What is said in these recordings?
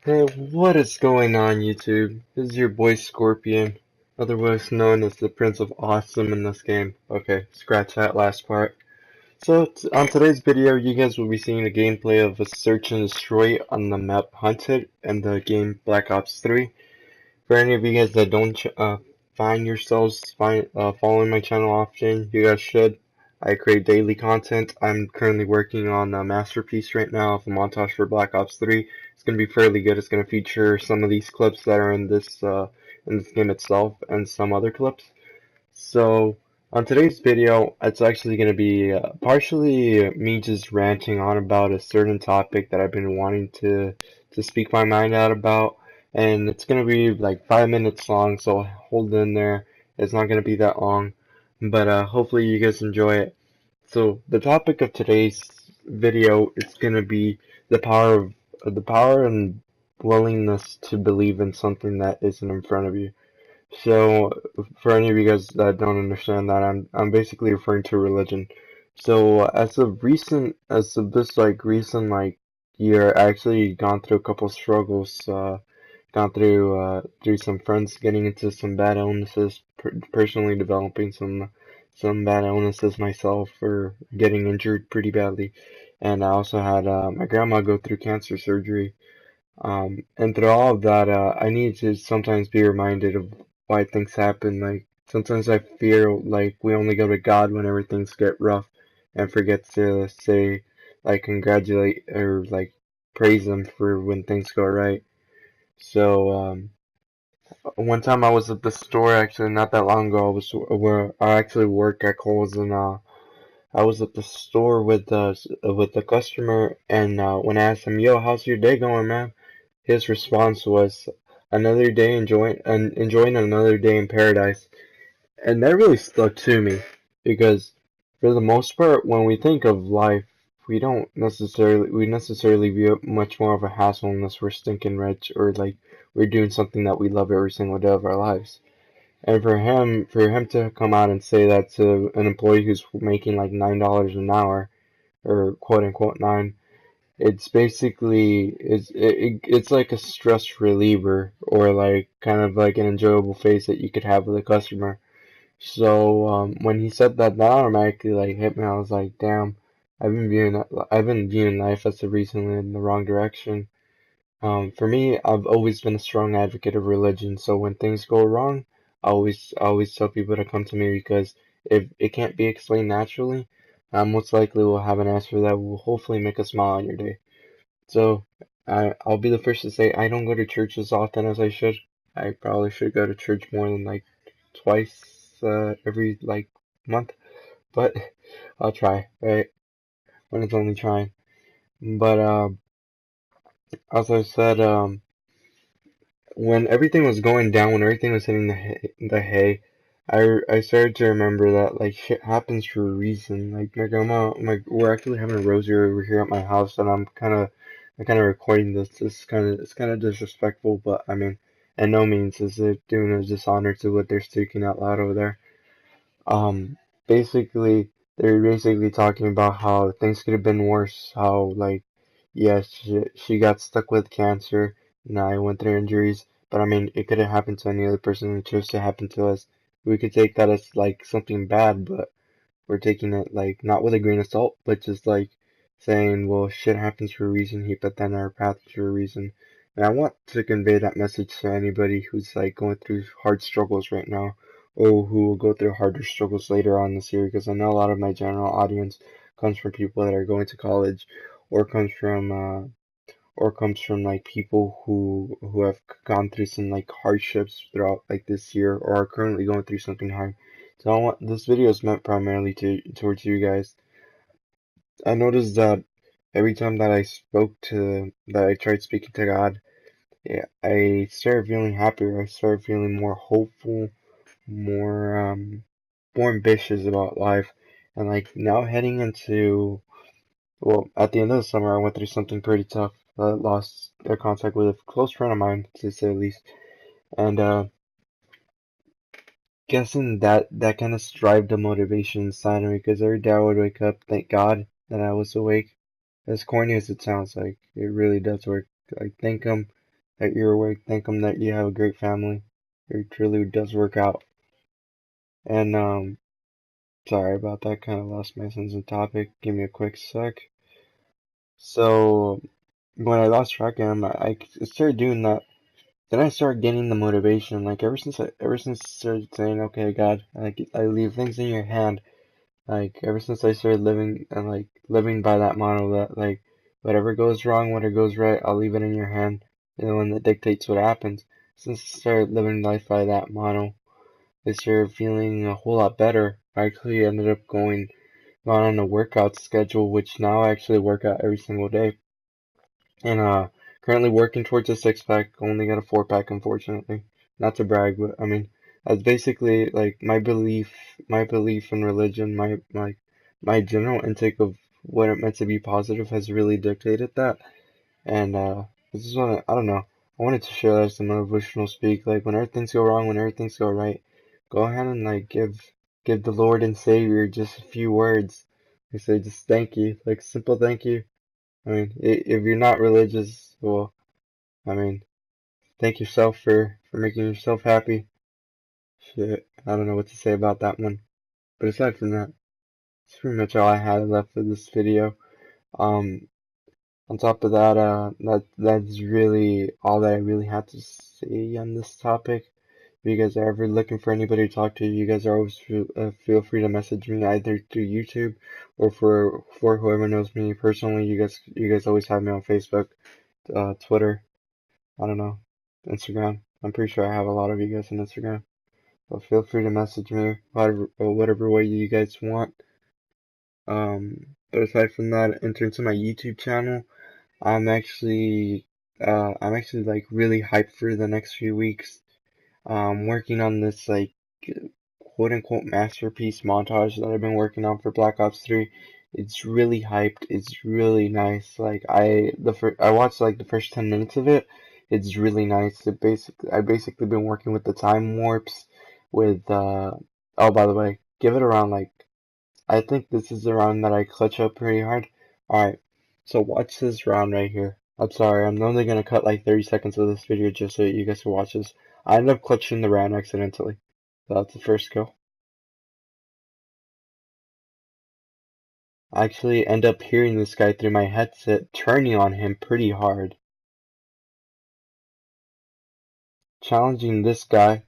Hey, what is going on, YouTube? This is your boy Scorpion, otherwise known as the Prince of Awesome in this game. Okay, scratch that last part. So, on today's video, you guys will be seeing a gameplay of a search and destroy on the map Hunted in the game Black Ops 3. For any of you guys that don't find yourselves following my channel often, you guys should. I create daily content. I'm currently working on a masterpiece right now of a montage for Black Ops 3. It's going to be fairly good. It's going to feature some of these clips that are in this game itself and some other clips. So on today's video, it's actually going to be partially me just ranting on about a certain topic that I've been wanting to speak my mind out about, and it's going to be like 5 minutes long. So hold in there. It's not going to be that long, but hopefully you guys enjoy it. So the topic of today's video is going to be the power and willingness to believe in something that isn't in front of you. So, for any of you guys that don't understand that, I'm basically referring to religion. So, as of this recent year, I actually gone through a couple struggles. Gone through some friends getting into some bad illnesses, personally developing some bad illnesses myself, or getting injured pretty badly, and I also had my grandma go through cancer surgery. And through all of that, I need to sometimes be reminded of why things happen. Like, sometimes I feel like we only go to God whenever things get rough and forget to say, congratulate or, praise Him for when things go right. So, one time I was at the store, actually, not that long ago, I was where I actually work at Kohl's, and, I was at the store with the customer, and, when I asked him, yo, how's your day going, man? His response was, "Another day enjoying another day in paradise," and that really stuck to me because, for the most part, when we think of life, we necessarily view it much more of a hassle unless we're stinking rich or like we're doing something that we love every single day of our lives. And for him to come out and say that to an employee who's making like $9 an hour, or quote unquote nine, it's basically it's like a stress reliever, or like kind of like an enjoyable phase that you could have with a customer. So when he said that, that automatically like hit me. I was like, damn, I've been viewing life as of recently in the wrong direction. For me, I've always been a strong advocate of religion. So when things go wrong, I always tell people to come to me, because if it can't be explained naturally, most likely we'll have an answer that will hopefully make a smile on your day. So I'll be the first to say I don't go to church as often as I should. I probably should go to church more than like twice every like month, but I'll try, right? When it's only trying. But as I said, when everything was going down, when everything was hitting the hay, I started to remember that like shit happens for a reason. Like we're actually having a rosary over here at my house, and I'm kind of recording this. It's kind of disrespectful, but I mean, in no means is it doing a dishonor to what they're speaking out loud over there. Um, basically, they're basically talking about how things could have been worse. How like, yes, she got stuck with cancer. And I went through injuries, but I mean, it could have happened to any other person who chose to happen to us. We could take that as like something bad, but we're taking it like not with a grain of salt, but just like saying, well, shit happens for a reason. He put that in our path for a reason. And I want to convey that message to anybody who's like going through hard struggles right now, or who will go through harder struggles later on this year, because I know a lot of my general audience comes from people that are going to college, or comes from like people who have gone through some like hardships throughout like this year, or are currently going through something hard. So this video is meant primarily towards you guys. I noticed that every time that I tried speaking to God, yeah, I started feeling happier. I started feeling more hopeful, more more ambitious about life. And like now heading into, well, at the end of the summer, I went through something pretty tough. Lost contact with a close friend of mine, to say the least. And guessing that kind of strive the motivation inside of me, because every day I would wake up, thank God that I was awake. As corny as it sounds, like it really does work. Like thank him that you're awake. Thank them that you have a great family. It truly does work out. And sorry about that. Kind of lost my sense of topic. Give me a quick sec. So when I lost track of him, I started doing that. Then I started getting the motivation. Like ever since I started saying, "Okay, God, I leave things in your hand." Like ever since I started living and like living by that motto that like whatever goes wrong, whatever goes right, I'll leave it in your hand. You know, and that dictates what happens. Since I started living life by that motto, I started feeling a whole lot better. I actually ended up going on a workout schedule, which now I actually work out every single day. And currently working towards a 6-pack. Only got a 4-pack, unfortunately. Not to brag, but I mean, that's basically like my belief in religion, my general intake of what it meant to be positive has really dictated that. And this is what I don't know. I wanted to share that as some motivational speak. Like whenever things go wrong, whenever things go right, go ahead and like give the Lord and Savior just a few words. They say just thank you, like simple thank you. I mean, if you're not religious, well, I mean, thank yourself for making yourself happy. Shit, I don't know what to say about that one. But aside from that, that's pretty much all I had left for this video. Um, on top of that, that's really all that I really had to say on this topic. If you guys are ever looking for anybody to talk to, you guys are always feel free to message me either through YouTube or for whoever knows me personally. You guys always have me on Facebook, Twitter. I don't know, Instagram. I'm pretty sure I have a lot of you guys on Instagram. But feel free to message me whatever way you guys want. But aside from that, in terms of my YouTube channel, I'm actually like really hyped for the next few weeks. Working on this like quote unquote masterpiece montage that I've been working on for Black Ops 3. It's really hyped. It's really nice. Like I watched like the first 10 minutes of it. It's really nice. I basically been working with the time warps with oh, by the way, give it around like I think this is the round that I clutch up pretty hard. Alright, so watch this round right here. I'm sorry, I'm only gonna cut like 30 seconds of this video just so you guys can watch this. I ended up clutching the round accidentally. So that's the first kill. I actually end up hearing this guy through my headset, turning on him pretty hard. Challenging this guy,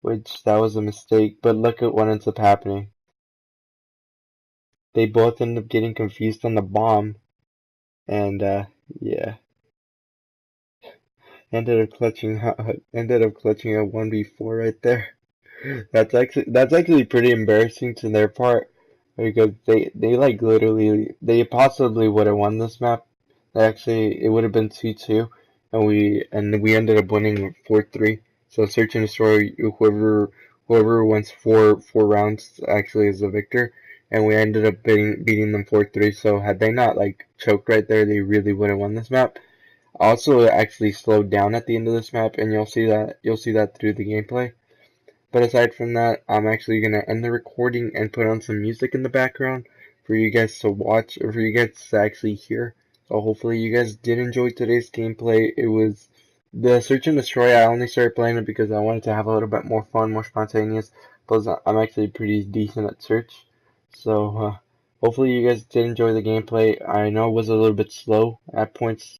which that was a mistake, but look at what ends up happening. They both end up getting confused on the bomb, and yeah. Ended up clutching a 1v4 right there. That's actually pretty embarrassing to their part because they like literally they possibly would have won this map. Actually, it would have been 2-2, and we ended up winning 4-3. So search and destroy whoever wins four rounds actually is the victor, and we ended up beating them 4-3. So had they not like choked right there, they really would have won this map. Also, it actually slowed down at the end of this map, and you'll see that through the gameplay. But aside from that, I'm actually gonna end the recording and put on some music in the background for you guys to watch, or for you guys to actually hear. So hopefully you guys did enjoy today's gameplay. It was the Search and Destroy. I only started playing it because I wanted to have a little bit more fun, more spontaneous. Plus, I'm actually pretty decent at Search. So hopefully you guys did enjoy the gameplay. I know it was a little bit slow at points.